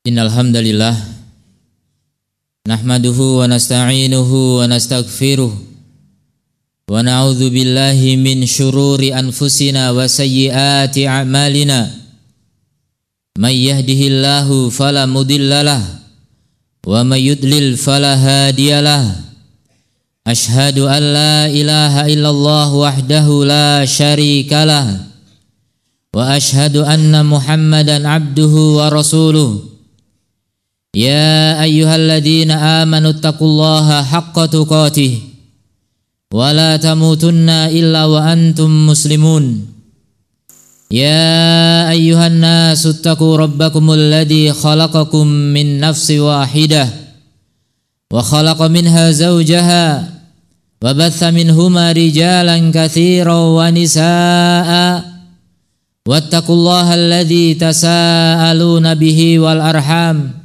Innal hamdalillah nahmaduhu wa nasta'inuhu wa nastaghfiruh wa na'udzu billahi min syururi anfusina wa sayyiati a'malina may yahdihillahu fala mudhillalah wa may yudlil fala hadiyalah asyhadu an la ilaha illallah wahdahu la syarikalah wa asyhadu anna muhammadan abduhu wa rasuluh. Ya ayyuhalladzina amanu taqullaha haqqa tuqatih wa la tamutunna illa wa antum muslimun. Ya ayyuhan nasu taqu rabbakumul ladzi khalaqakum min nafsin wahidah wa khalaqa minha zawjaha wa batha minhuma rijalan katsiran wa nisaa'a wattaqullaha alladzi tasaaluna bihi wal arham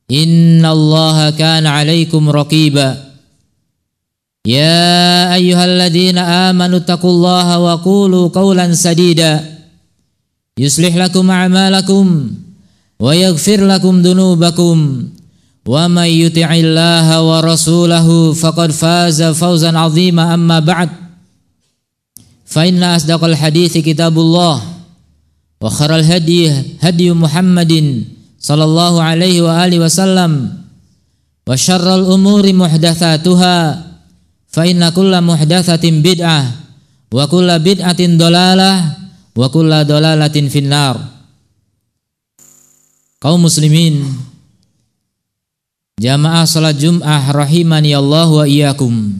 innallaha kana 'alaikum raqiba. Ya ayyuhalladzina amanu taqullaha wa qulu qawlan sadida yuslih lakum a'malakum wa yaghfir lakum dhunubakum wa may yuti'illaha wa rasulahu faqad faza fawzan 'azima. Amma ba'd, fa inna asdaqal hadithi kitabullah wa khairal hadi Muhammadin sallallahu alaihi wa alihi wasallam wa syarrul umuri muhdatsatuha fa inna kulla muhdatsatin bid'ah wa kulla bid'atin dhalalah wa kulla dhalalatin finnar. Kaum muslimin jamaah salat Jumat rahimani Allah wa iyyakum.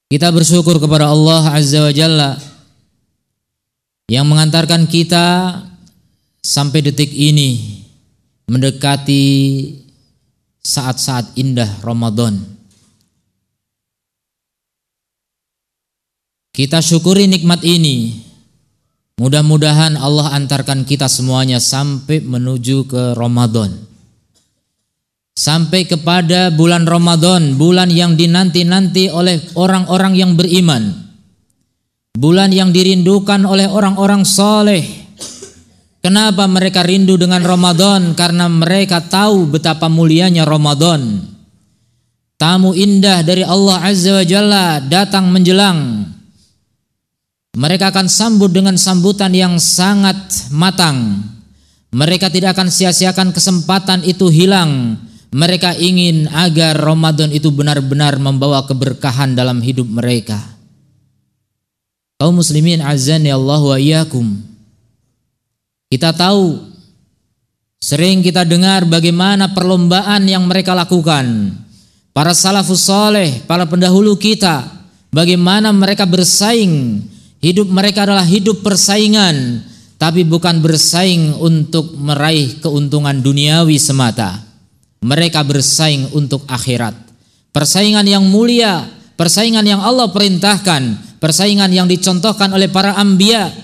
Kita bersyukur kepada Allah Azza wa Jalla yang mengantarkan kita sampai detik ini mendekati saat-saat indah Ramadan. Kita syukuri nikmat ini. Mudah-mudahan Allah antarkan kita semuanya sampai menuju ke Ramadan. Sampai kepada bulan Ramadan, bulan yang dinanti-nanti oleh orang-orang yang beriman. Bulan yang dirindukan oleh orang-orang saleh. Kenapa mereka rindu dengan Ramadan? Karena mereka tahu betapa mulianya Ramadan. Tamu indah dari Allah Azza wa Jalla datang menjelang. Mereka akan sambut dengan sambutan yang sangat matang. Mereka tidak akan sia-siakan kesempatan itu hilang. Mereka ingin agar Ramadan itu benar-benar membawa keberkahan dalam hidup mereka. Kaum muslimin azani Allah wa iyyakum. Kita tahu, sering kita dengar bagaimana perlombaan yang mereka lakukan. Para salafus saleh, para pendahulu kita, bagaimana mereka bersaing. Hidup mereka adalah hidup persaingan, tapi bukan bersaing untuk meraih keuntungan duniawi semata. Mereka bersaing untuk akhirat. Persaingan yang mulia, persaingan yang Allah perintahkan, persaingan yang dicontohkan oleh para anbiya,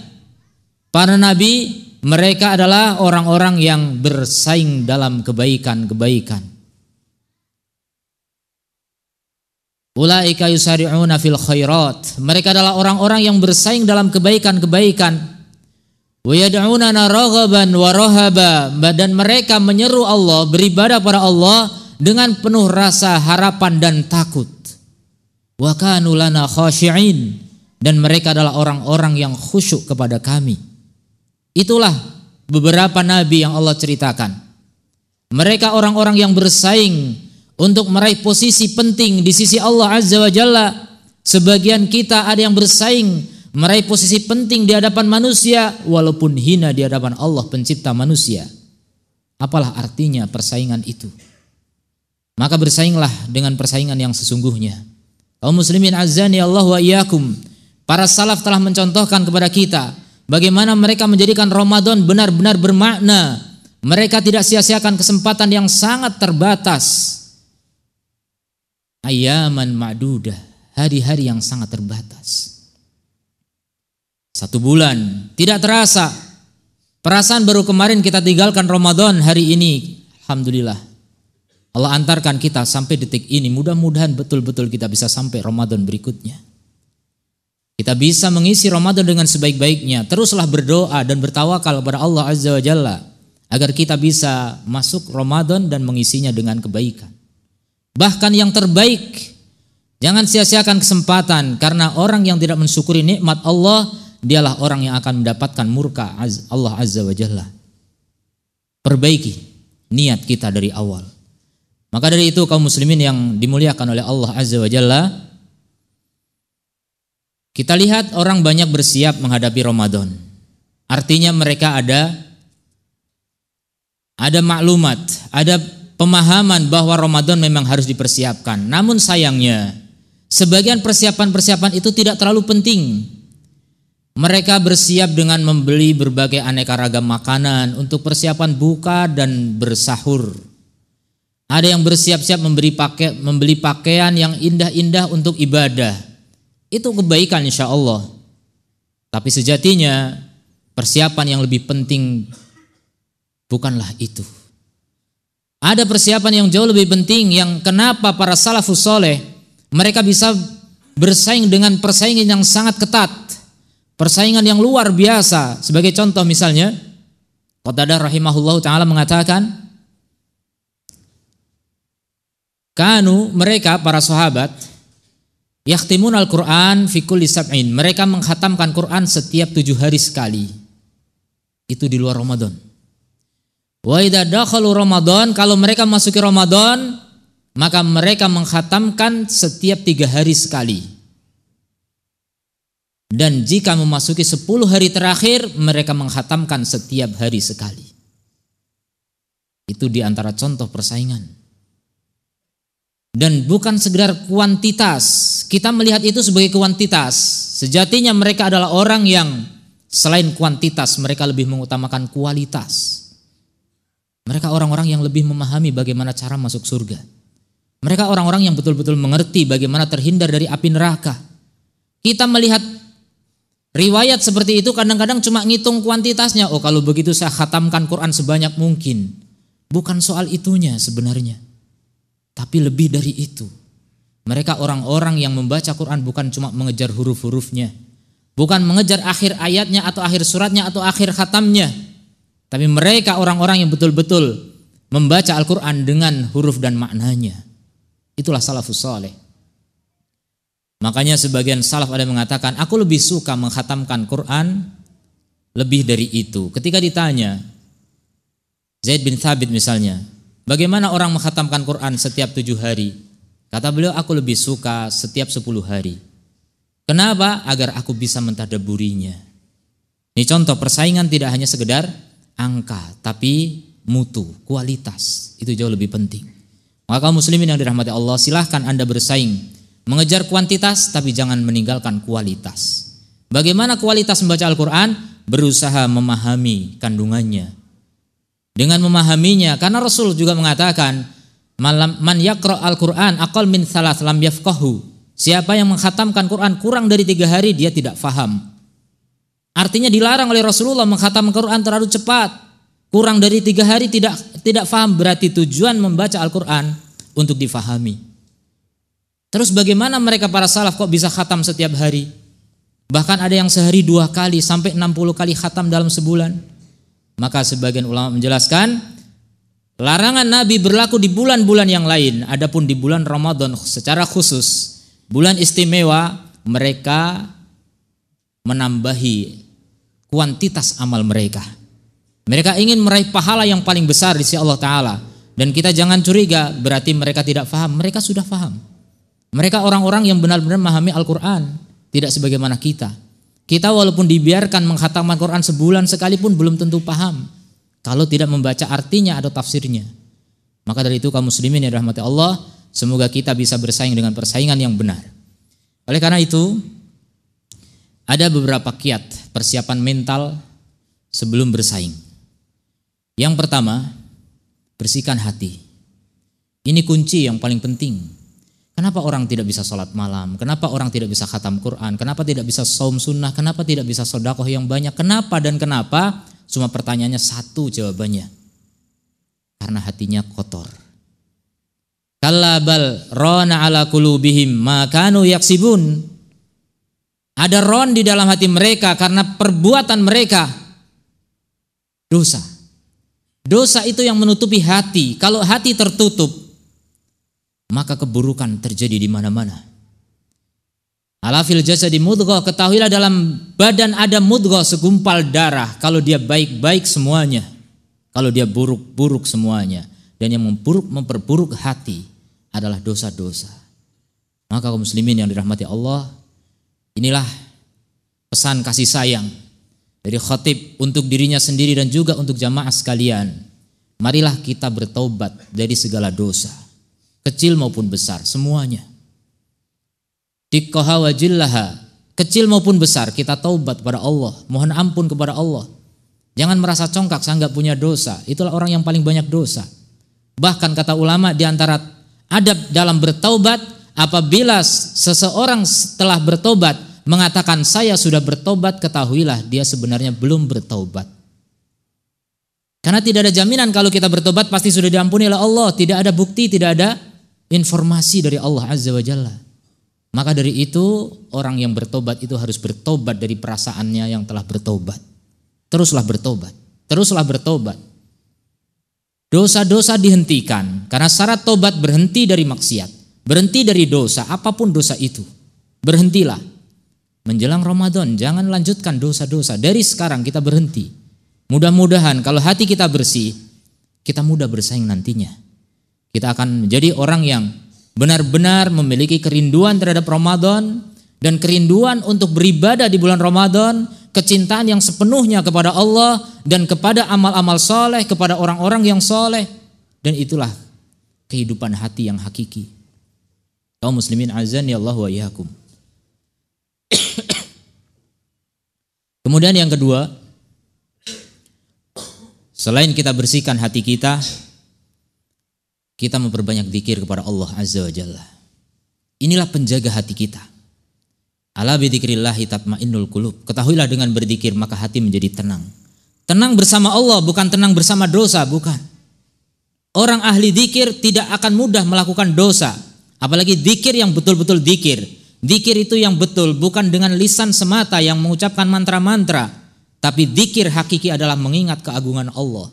para nabi. Mereka adalah orang-orang yang bersaing dalam kebaikan-kebaikan. Ulaika yusari'una fil khairat. Mereka adalah orang-orang yang bersaing dalam kebaikan-kebaikan. Wa yad'unana raghaban wa rahaba. Dan mereka menyeru Allah, beribadah pada Allah dengan penuh rasa harapan dan takut. Wa kanu lana khashi'in. Dan mereka adalah orang-orang yang khusyuk kepada kami. Itulah beberapa nabi yang Allah ceritakan. Mereka orang-orang yang bersaing untuk meraih posisi penting di sisi Allah Azza wa Jalla. Sebagian kita ada yang bersaing meraih posisi penting di hadapan manusia walaupun hina di hadapan Allah pencipta manusia. Apalah artinya persaingan itu? Maka bersainglah dengan persaingan yang sesungguhnya. Kaum muslimin azani Allah wa iyyakum. Para salaf telah mencontohkan kepada kita bagaimana mereka menjadikan Ramadan benar-benar bermakna. Mereka tidak sia-siakan kesempatan yang sangat terbatas. Ayyaman ma'dudah, hari-hari yang sangat terbatas. 1 bulan, tidak terasa. Perasaan baru kemarin kita tinggalkan Ramadan, hari ini alhamdulillah Allah antarkan kita sampai detik ini. Mudah-mudahan betul-betul kita bisa sampai Ramadan berikutnya. Kita bisa mengisi Ramadan dengan sebaik-baiknya. Teruslah berdoa dan bertawakal kepada Allah Azza wa Jalla. agar kita bisa masuk Ramadan dan mengisinya dengan kebaikan. Bahkan yang terbaik, jangan sia-siakan kesempatan, karena orang yang tidak mensyukuri nikmat Allah, dialah orang yang akan mendapatkan murka Allah Azza wa Jalla. Perbaiki niat kita dari awal. Maka dari itu kaum muslimin yang dimuliakan oleh Allah Azza wa Jalla, kita lihat orang banyak bersiap menghadapi Ramadan. Artinya mereka ada maklumat, ada pemahaman bahwa Ramadan memang harus dipersiapkan. Namun sayangnya, sebagian persiapan-persiapan itu tidak terlalu penting. Mereka bersiap dengan membeli berbagai aneka ragam makanan untuk persiapan buka dan bersahur. Ada yang bersiap-siap membeli pakaian yang indah-indah untuk ibadah. Itu kebaikan insya Allah. Tapi sejatinya persiapan yang lebih penting bukanlah itu. Ada persiapan yang jauh lebih penting, yang kenapa para salafus soleh mereka bisa bersaing dengan persaingan yang sangat ketat, persaingan yang luar biasa. Sebagai contoh misalnya, Qatadah rahimahullahu ta'ala mengatakan, mereka para sahabat yakhtimun al-Quran fi kulli sab'in, mereka menghatamkan Quran setiap 7 hari sekali. Itu di luar Ramadan. Wa idza dakhalu Ramadan, kalau mereka masuki Ramadan, maka mereka menghatamkan setiap 3 hari sekali. Dan jika memasuki 10 hari terakhir, mereka menghatamkan setiap hari sekali. Itu di antara contoh persaingan. Dan bukan sekedar kuantitas, kita melihat itu sebagai kuantitas. Sejatinya mereka adalah orang yang selain kuantitas, mereka lebih mengutamakan kualitas. Mereka orang-orang yang lebih memahami bagaimana cara masuk surga. Mereka orang-orang yang betul-betul mengerti bagaimana terhindar dari api neraka. Kita melihat riwayat seperti itu kadang-kadang cuma ngitung kuantitasnya. Oh, kalau begitu saya khatamkan Quran sebanyak mungkin. Bukan soal itunya sebenarnya, tapi lebih dari itu. Mereka orang-orang yang membaca Quran bukan cuma mengejar huruf-hurufnya, bukan mengejar akhir ayatnya atau akhir suratnya atau akhir khatamnya, tapi mereka orang-orang yang betul-betul membaca Al-Quran dengan huruf dan maknanya. Itulah salafus saleh. Makanya sebagian salaf ada yang mengatakan, aku lebih suka menghatamkan Quran lebih dari itu. Ketika ditanya, Zaid bin Thabit misalnya, bagaimana orang menghatamkan Quran setiap 7 hari? Kata beliau, aku lebih suka setiap 10 hari. Kenapa? Agar aku bisa mentadaburinya. Ini contoh persaingan tidak hanya sekedar angka, tapi mutu, kualitas. Itu jauh lebih penting. Maka kaum muslimin yang dirahmati Allah, silahkan Anda bersaing. Mengejar kuantitas, tapi jangan meninggalkan kualitas. Bagaimana kualitas membaca Al-Quran? Berusaha memahami kandungannya. Dengan memahaminya, karena Rasul juga mengatakan, man yaqra al-Quran aqal min thalath lam yafqahu. Siapa yang menghatamkan Quran kurang dari 3 hari, dia tidak faham. Artinya dilarang oleh Rasulullah menghatamkan Quran terlalu cepat. Kurang dari 3 hari tidak faham. Berarti tujuan membaca Al-Quran untuk difahami. Terus bagaimana mereka para salaf kok bisa khatam setiap hari? Bahkan ada yang sehari 2 kali sampai 60 kali khatam dalam sebulan. Maka sebagian ulama menjelaskan, larangan Nabi berlaku di bulan-bulan yang lain. Adapun di bulan Ramadan secara khusus, bulan istimewa, mereka menambahi kuantitas amal mereka. Mereka ingin meraih pahala yang paling besar di sisi Allah Ta'ala. Dan kita jangan curiga berarti mereka tidak faham. Mereka sudah faham. Mereka orang-orang yang benar-benar memahami Al-Quran, tidak sebagaimana kita. Kita walaupun dibiarkan menghatamkan Quran sebulan sekalipun belum tentu paham kalau tidak membaca artinya atau tafsirnya. Maka dari itu kaum muslimin yang dirahmati Allah, semoga kita bisa bersaing dengan persaingan yang benar. Oleh karena itu, ada beberapa kiat persiapan mental sebelum bersaing. Yang pertama, bersihkan hati. Ini kunci yang paling penting. Kenapa orang tidak bisa sholat malam? Kenapa orang tidak bisa khatam Quran? Kenapa tidak bisa saum sunnah? Kenapa tidak bisa sedekah yang banyak? Kenapa dan kenapa? Cuma pertanyaannya satu jawabannya. Karena hatinya kotor. Kalla bal rana ala qulubihim ma kanu yaksibun. Ada ron di dalam hati mereka karena perbuatan mereka dosa. Dosa itu yang menutupi hati. Kalau hati tertutup, maka keburukan terjadi di mana-mana. Ala fil jasadi mudghah, ketahuilah dalam badan ada mudghah, segumpal darah. Kalau dia baik-baik semuanya, kalau dia buruk-buruk semuanya. Dan yang memperburuk hati adalah dosa-dosa. Maka kaum muslimin yang dirahmati Allah, inilah pesan kasih sayang dari khatib untuk dirinya sendiri dan juga untuk jamaah sekalian. Marilah kita bertaubat dari segala dosa, kecil maupun besar, semuanya. Diqqaha wa jillaha, kecil maupun besar, kita taubat kepada Allah, mohon ampun kepada Allah. Jangan merasa congkak, saya enggak punya dosa. Itulah orang yang paling banyak dosa. Bahkan kata ulama, di antara adab dalam bertaubat, apabila seseorang setelah bertobat mengatakan saya sudah bertobat, ketahuilah dia sebenarnya belum bertobat. Karena tidak ada jaminan kalau kita bertobat pasti sudah diampuni oleh Allah. Tidak ada bukti, tidak ada informasi dari Allah Azza wa Jalla. Maka dari itu orang yang bertobat itu harus bertobat dari perasaannya yang telah bertobat. Teruslah bertobat, teruslah bertobat. Dosa-dosa dihentikan, karena syarat tobat berhenti dari maksiat, berhenti dari dosa, apapun dosa itu. Berhentilah. Menjelang Ramadan jangan lanjutkan dosa-dosa. Dari sekarang kita berhenti. Mudah-mudahan kalau hati kita bersih, kita mudah bersaing nantinya. Kita akan menjadi orang yang benar-benar memiliki kerinduan terhadap Ramadan dan kerinduan untuk beribadah di bulan Ramadan, kecintaan yang sepenuhnya kepada Allah dan kepada amal-amal soleh, kepada orang-orang yang soleh. Dan itulah kehidupan hati yang hakiki. Kaum muslimin azani Allah wa iyyakum. Kemudian yang kedua, selain kita bersihkan hati kita, kita memperbanyak zikir kepada Allah Azza wa Jalla. Inilah penjaga hati kita. Ala bi dzikrillahi tatmainnul qulub. Ketahuilah dengan berzikir maka hati menjadi tenang. Tenang bersama Allah, bukan tenang bersama dosa, bukan. Orang ahli zikir tidak akan mudah melakukan dosa, apalagi zikir yang betul-betul zikir. Zikir itu yang betul, bukan dengan lisan semata yang mengucapkan mantra-mantra, tapi zikir hakiki adalah mengingat keagungan Allah,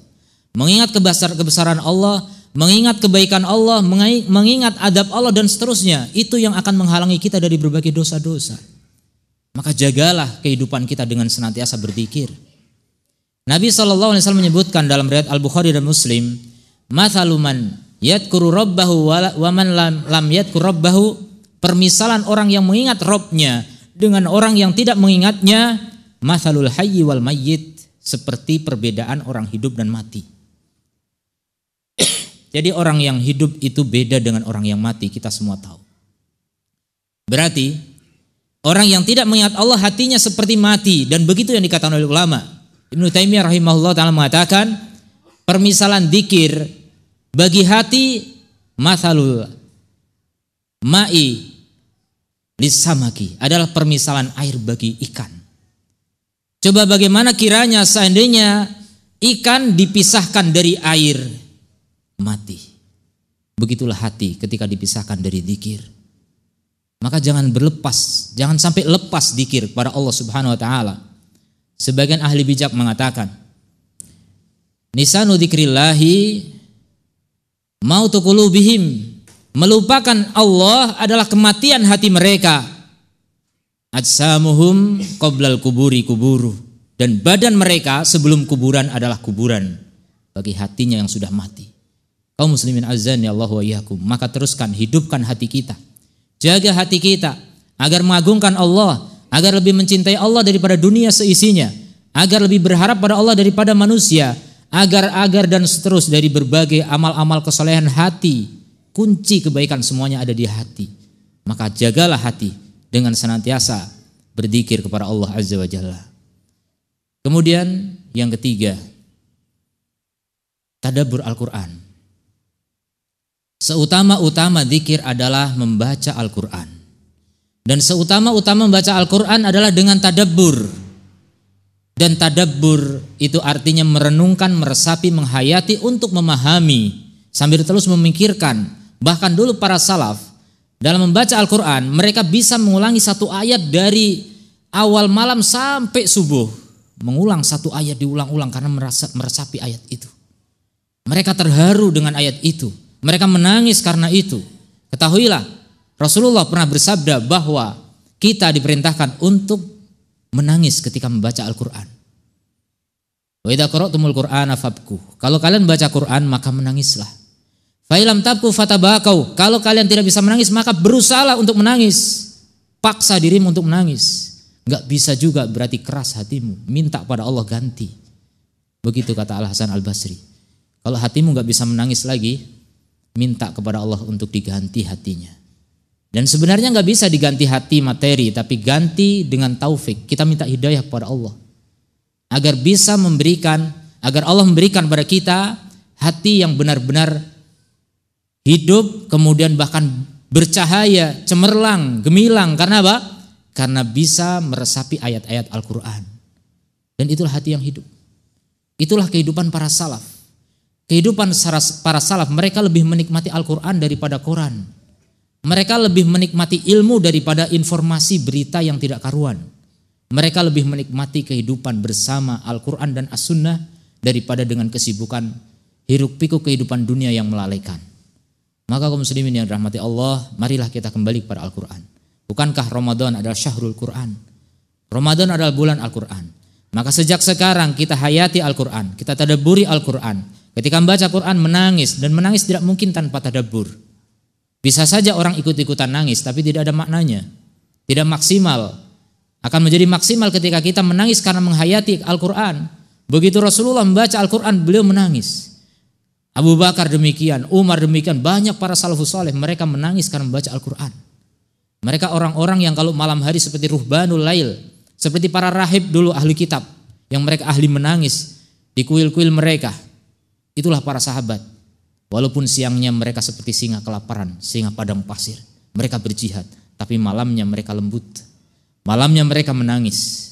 mengingat kebesaran Allah, mengingat kebaikan Allah, mengingat adab Allah dan seterusnya. Itu yang akan menghalangi kita dari berbagai dosa-dosa. Maka jagalah kehidupan kita dengan senantiasa berzikir. Nabi SAW menyebutkan dalam riwayat Al-Bukhari dan Muslim, mathalu man yadhkuru rabbahu wa man lam yadhkur rabbahu, permisalan orang yang mengingat Rabbnya dengan orang yang tidak mengingatnya, mathalul hayyi wal mayyit, seperti perbedaan orang hidup dan mati. Jadi orang yang hidup itu beda dengan orang yang mati, kita semua tahu. Berarti orang yang tidak mengingat Allah hatinya seperti mati, dan begitu yang dikatakan oleh ulama. Ibnu Taimiyah rahimahullah ta'ala mengatakan, permisalan dzikir bagi hati mathalul ma'i lisamaki, adalah permisalan air bagi ikan. Coba bagaimana kiranya seandainya ikan dipisahkan dari air, mati. Begitulah hati ketika dipisahkan dari dzikir. Maka jangan berlepas, jangan sampai lepas dzikir kepada Allah Subhanahu wa taala. Sebagian ahli bijak mengatakan, nisanu dzikrillahi mautu qulubihim, melupakan Allah adalah kematian hati mereka. Ajsamuhum qoblal kuburi kuburu, dan badan mereka sebelum kuburan adalah kuburan bagi hatinya yang sudah mati. Kaum muslimin azan ya Allah wa iyyakum, maka teruskan hidupkan hati kita, jaga hati kita agar mengagungkan Allah, agar lebih mencintai Allah daripada dunia seisinya, agar lebih berharap pada Allah daripada manusia, agar dan seterus dari berbagai amal-amal kesolehan hati. Kunci kebaikan semuanya ada di hati. Maka jagalah hati dengan senantiasa berzikir kepada Allah Azza wa Jalla. Kemudian yang ketiga, tadabbur Al-Quran. Seutama-utama zikir adalah membaca Al-Quran. Dan seutama-utama membaca Al-Quran adalah dengan tadabbur. Dan tadabbur itu artinya merenungkan, meresapi, menghayati untuk memahami sambil terus memikirkan. Bahkan dulu para salaf dalam membaca Al-Quran, mereka bisa mengulangi satu ayat dari awal malam sampai subuh. Mengulang satu ayat diulang-ulang karena meresapi ayat itu. Mereka terharu dengan ayat itu. Mereka menangis karena itu. Ketahuilah, Rasulullah pernah bersabda bahwa kita diperintahkan untuk menangis ketika membaca Al-Quran. Wa idza qara'tumul Qur'ana fabku. Kalau kalian baca Quran maka menangislah. Fa ilam tabku fatabakau. Kalau kalian tidak bisa menangis maka berusahalah untuk menangis. Paksa dirimu untuk menangis. Enggak bisa juga berarti keras hatimu. Minta pada Allah ganti. Begitu kata Al-Hasan Al-Basri. Kalau hatimu enggak bisa menangis lagi, minta kepada Allah untuk diganti hatinya. Dan sebenarnya enggak bisa diganti hati materi, tapi ganti dengan taufik. Kita minta hidayah kepada Allah. Agar bisa memberikan, agar Allah memberikan pada kita hati yang benar-benar hidup, kemudian bahkan bercahaya, cemerlang, gemilang. Karena apa? Karena bisa meresapi ayat-ayat Al-Quran. Dan itulah hati yang hidup. Itulah kehidupan para salaf. Kehidupan para salaf, mereka lebih menikmati Al-Quran daripada Quran. Mereka lebih menikmati ilmu daripada informasi berita yang tidak karuan. Mereka lebih menikmati kehidupan bersama Al-Quran dan As-Sunnah daripada dengan kesibukan hiruk pikuk kehidupan dunia yang melalaikan. Maka kaum muslimin yang dirahmati Allah, marilah kita kembali kepada Al-Quran. Bukankah Ramadan adalah syahrul Quran? Ramadan adalah bulan Al-Quran. Maka sejak sekarang kita hayati Al-Quran, kita tadabburi Al-Quran. Ketika membaca Quran menangis, dan menangis tidak mungkin tanpa tadabbur. Bisa saja orang ikut-ikutan nangis tapi tidak ada maknanya, tidak maksimal. Akan menjadi maksimal ketika kita menangis karena menghayati Al-Quran. Begitu Rasulullah membaca Al-Quran, beliau menangis. Abu Bakar demikian, Umar demikian, banyak para salafus saleh mereka menangis karena membaca Al-Quran. Mereka orang-orang yang kalau malam hari seperti ruhbanul lail, seperti para rahib dulu ahli kitab, yang mereka ahli menangis di kuil-kuil mereka. Itulah para sahabat. Walaupun siangnya mereka seperti singa kelaparan, singa padang pasir, mereka berjihad, tapi malamnya mereka lembut. Malamnya mereka menangis.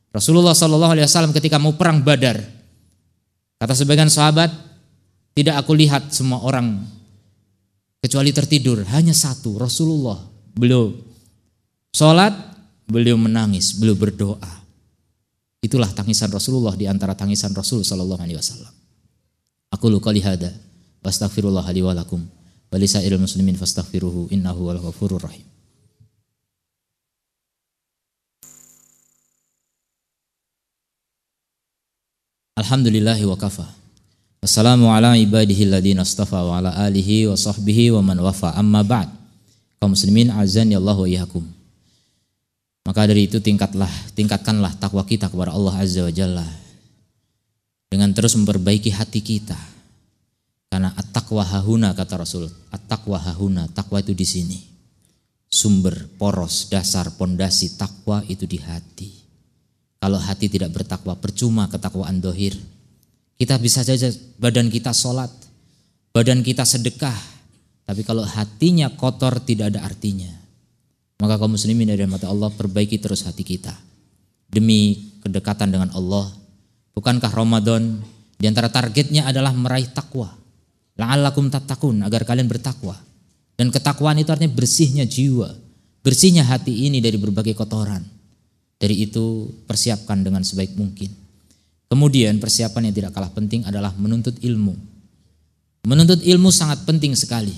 Rasulullah SAW ketika mau perang Badar, kata sebagian sahabat, tidak aku lihat semua orang kecuali tertidur, hanya satu, Rasulullah. Beliau sholat, beliau menangis, beliau berdoa. Itulah tangisan Rasulullah di antara tangisan Rasul SAW. Aku qouli hada wastaghfirullah li wa lakum wa lisairil muslimin fastaghfiruhu innahu wal ghafurur rahim. Alhamdulillahi wa kafa. Wassalamu ala ibadihi alladhina astafa wa ala alihi wa sahbihi wa man wafa. Amma ba'd. Kaum muslimin azan ya Allah wa iyyakum. Maka dari itu tingkatkanlah takwa kita kepada Allah Azza wa Jalla dengan terus memperbaiki hati kita. Karena at-taqwa hahuna kata Rasul, at-taqwa hahuna, takwa itu di sini. Sumber, poros, dasar, pondasi takwa itu di hati. Kalau hati tidak bertakwa, percuma ketakwaan dohir. Kita bisa saja badan kita sholat, badan kita sedekah, tapi kalau hatinya kotor tidak ada artinya. Maka kaum muslimin dari mata Allah, perbaiki terus hati kita demi kedekatan dengan Allah. Bukankah Ramadan di antara targetnya adalah meraih takwa? La'allakum tattaqun, agar kalian bertakwa. Dan ketakwaan itu artinya bersihnya jiwa, bersihnya hati ini dari berbagai kotoran. Dari itu persiapkan dengan sebaik mungkin. Kemudian persiapan yang tidak kalah penting adalah menuntut ilmu. Menuntut ilmu sangat penting sekali.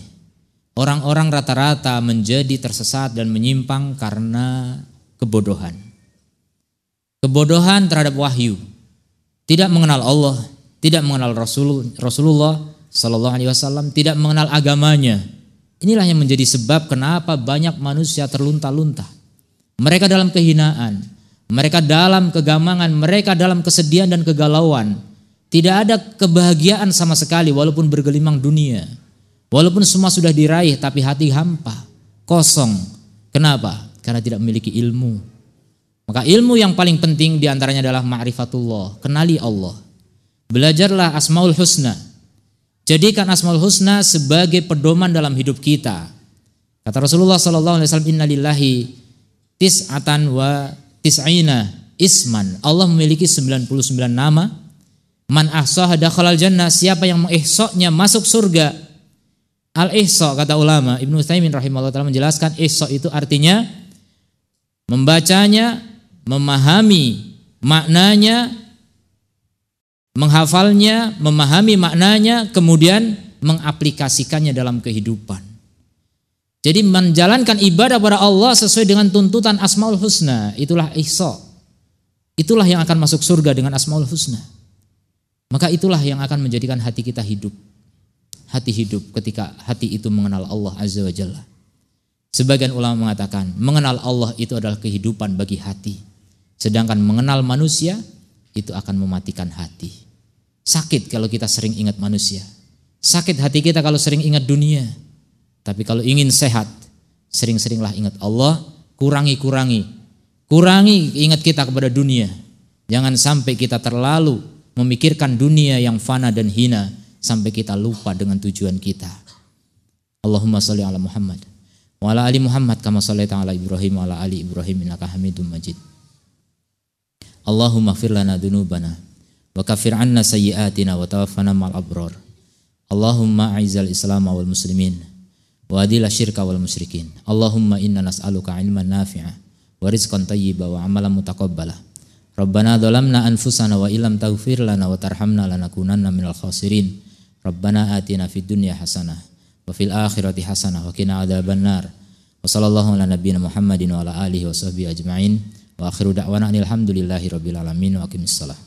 Orang-orang rata-rata menjadi tersesat dan menyimpang karena kebodohan. Kebodohan terhadap wahyu. Tidak mengenal Allah, tidak mengenal Rasulullah Sallallahu Alaihi Wasallam, tidak mengenal agamanya. Inilah yang menjadi sebab kenapa banyak manusia terlunta-lunta. Mereka dalam kehinaan, mereka dalam kegamangan, mereka dalam kesedihan dan kegalauan. Tidak ada kebahagiaan sama sekali walaupun bergelimang dunia. Walaupun semua sudah diraih tapi hati hampa, kosong. Kenapa? Karena tidak memiliki ilmu. Maka ilmu yang paling penting diantaranya adalah ma'rifatullah, kenali Allah. Belajarlah Asmaul Husna. Jadikan Asmaul Husna sebagai pedoman dalam hidup kita. Kata Rasulullah SAW, Inna lillahi tis'atan wa tis'ina isman. Allah memiliki 99 nama. Man ahsaha dakhalal jannah. Siapa yang mengihsa'nya masuk surga. Al-ihsa kata ulama Ibnu Utsaimin rahimahullah taala menjelaskan ihsa itu artinya membacanya, memahami maknanya, menghafalnya, memahami maknanya, kemudian mengaplikasikannya dalam kehidupan. Jadi menjalankan ibadah kepada Allah sesuai dengan tuntutan Asmaul Husna, itulah ihsa. Itulah yang akan masuk surga dengan Asmaul Husna. Maka itulah yang akan menjadikan hati kita hidup. Hati hidup ketika hati itu mengenal Allah Azza wa Jalla. Sebagian ulama mengatakan mengenal Allah itu adalah kehidupan bagi hati. Sedangkan mengenal manusia itu akan mematikan hati. Sakit kalau kita sering ingat manusia. Sakit hati kita kalau sering ingat dunia. Tapi kalau ingin sehat, sering-seringlah ingat Allah, kurangi ingat kita kepada dunia. Jangan sampai kita terlalu memikirkan dunia yang fana dan hina sampai kita lupa dengan tujuan kita. Allahumma sholli ala Muhammad wa ala ali Muhammad kama shallaita ala Ibrahim wa ala ali Ibrahim innaka Hamidum Majid. Allahumma ighfir lana dzunubana wa kaffir 'anna sayyi'atina wa tawaffana ma'al abrar. Allahumma a'izzal Islam wal muslimin wa adila syirka wal musyrikin. Allahumma inna nas'aluka ilman nafi'a wa rizqan thayyiba wa amalan mutaqabbala. Rabbana dhalamna anfusana wa illam taghfir lana wa tarhamna lanakunanna minal khasirin. Rabbana atina fid dunya hasanah wa fil akhirati hasanah wa qina adzabannar. Wa sallallahu ala nabiyyina Muhammadin wa ala alihi wa sahbihi ajma'in. Wa akhiru da'wana alhamdulillahi rabbil alamin wa aqimissalah.